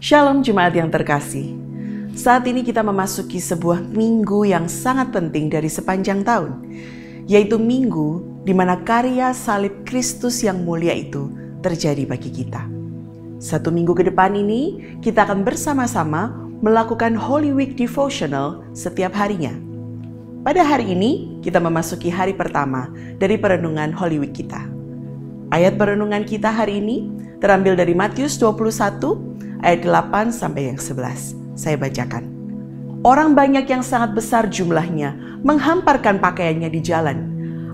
Shalom jemaat yang terkasih. Saat ini kita memasuki sebuah minggu yang sangat penting dari sepanjang tahun, yaitu minggu di mana karya salib Kristus yang mulia itu terjadi bagi kita. Satu minggu ke depan ini, kita akan bersama-sama melakukan Holy Week Devotional setiap harinya. Pada hari ini, kita memasuki hari pertama dari perenungan Holy Week kita. Ayat perenungan kita hari ini terambil dari Matius 21, ayat 8 sampai yang 11. Saya bacakan. Orang banyak yang sangat besar jumlahnya menghamparkan pakaiannya di jalan.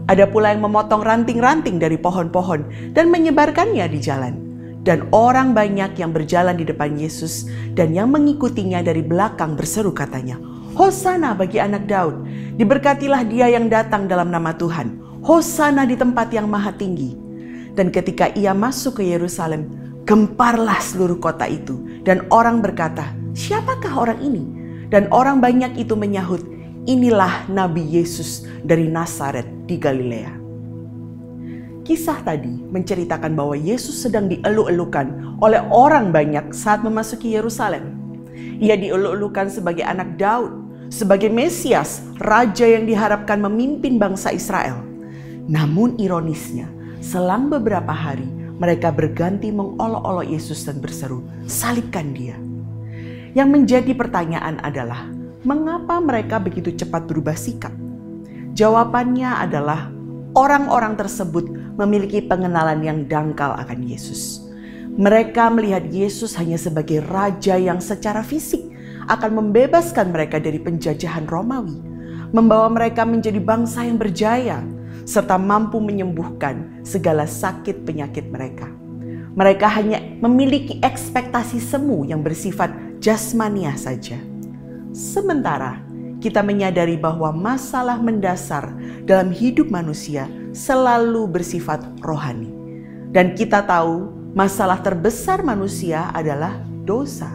Ada pula yang memotong ranting-ranting dari pohon-pohon dan menyebarkannya di jalan. Dan orang banyak yang berjalan di depan Yesus dan yang mengikutinya dari belakang berseru katanya, Hosana bagi anak Daud, diberkatilah dia yang datang dalam nama Tuhan. Hosana di tempat yang maha tinggi. Dan ketika ia masuk ke Yerusalem, gemparlah seluruh kota itu. Dan orang berkata, siapakah orang ini? Dan orang banyak itu menyahut, inilah Nabi Yesus dari Nazaret di Galilea. Kisah tadi menceritakan bahwa Yesus sedang dieluk-elukan oleh orang banyak saat memasuki Yerusalem. Ia dieluk-elukan sebagai anak Daud, sebagai Mesias, raja yang diharapkan memimpin bangsa Israel. Namun ironisnya, selang beberapa hari, mereka berganti mengolok-olok Yesus dan berseru, salibkan dia. Yang menjadi pertanyaan adalah, mengapa mereka begitu cepat berubah sikap? Jawabannya adalah, orang-orang tersebut memiliki pengenalan yang dangkal akan Yesus. Mereka melihat Yesus hanya sebagai raja yang secara fisik akan membebaskan mereka dari penjajahan Romawi, membawa mereka menjadi bangsa yang berjaya, serta mampu menyembuhkan segala sakit penyakit mereka. Mereka hanya memiliki ekspektasi semu yang bersifat jasmaniah saja. Sementara kita menyadari bahwa masalah mendasar dalam hidup manusia selalu bersifat rohani. Dan kita tahu masalah terbesar manusia adalah dosa.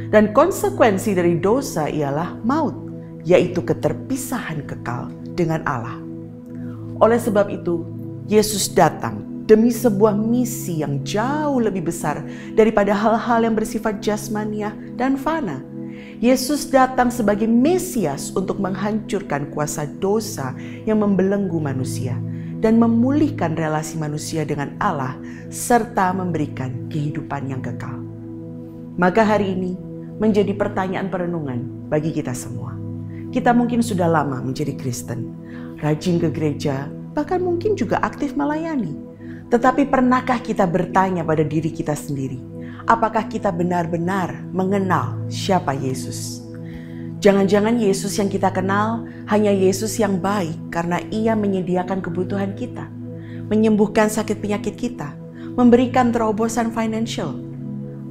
Dan konsekuensi dari dosa ialah maut, yaitu keterpisahan kekal dengan Allah. Oleh sebab itu, Yesus datang demi sebuah misi yang jauh lebih besar daripada hal-hal yang bersifat jasmaniah dan fana. Yesus datang sebagai Mesias untuk menghancurkan kuasa dosa yang membelenggu manusia dan memulihkan relasi manusia dengan Allah serta memberikan kehidupan yang kekal. Maka hari ini menjadi pertanyaan perenungan bagi kita semua. Kita mungkin sudah lama menjadi Kristen, rajin ke gereja, bahkan mungkin juga aktif melayani. Tetapi pernahkah kita bertanya pada diri kita sendiri, apakah kita benar-benar mengenal siapa Yesus? Jangan-jangan Yesus yang kita kenal hanya Yesus yang baik karena ia menyediakan kebutuhan kita, menyembuhkan sakit penyakit kita, memberikan terobosan financial.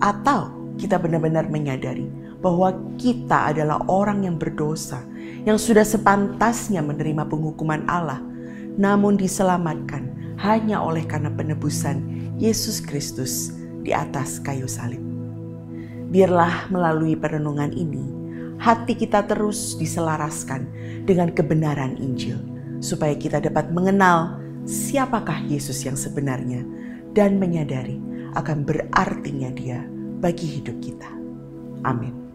Atau kita benar-benar menyadari bahwa kita adalah orang yang berdosa, yang sudah sepantasnya menerima penghukuman Allah, namun diselamatkan hanya oleh karena penebusan Yesus Kristus di atas kayu salib. Biarlah melalui perenungan ini, hati kita terus diselaraskan dengan kebenaran Injil, supaya kita dapat mengenal siapakah Yesus yang sebenarnya dan menyadari akan berartinya Dia bagi hidup kita. Amin.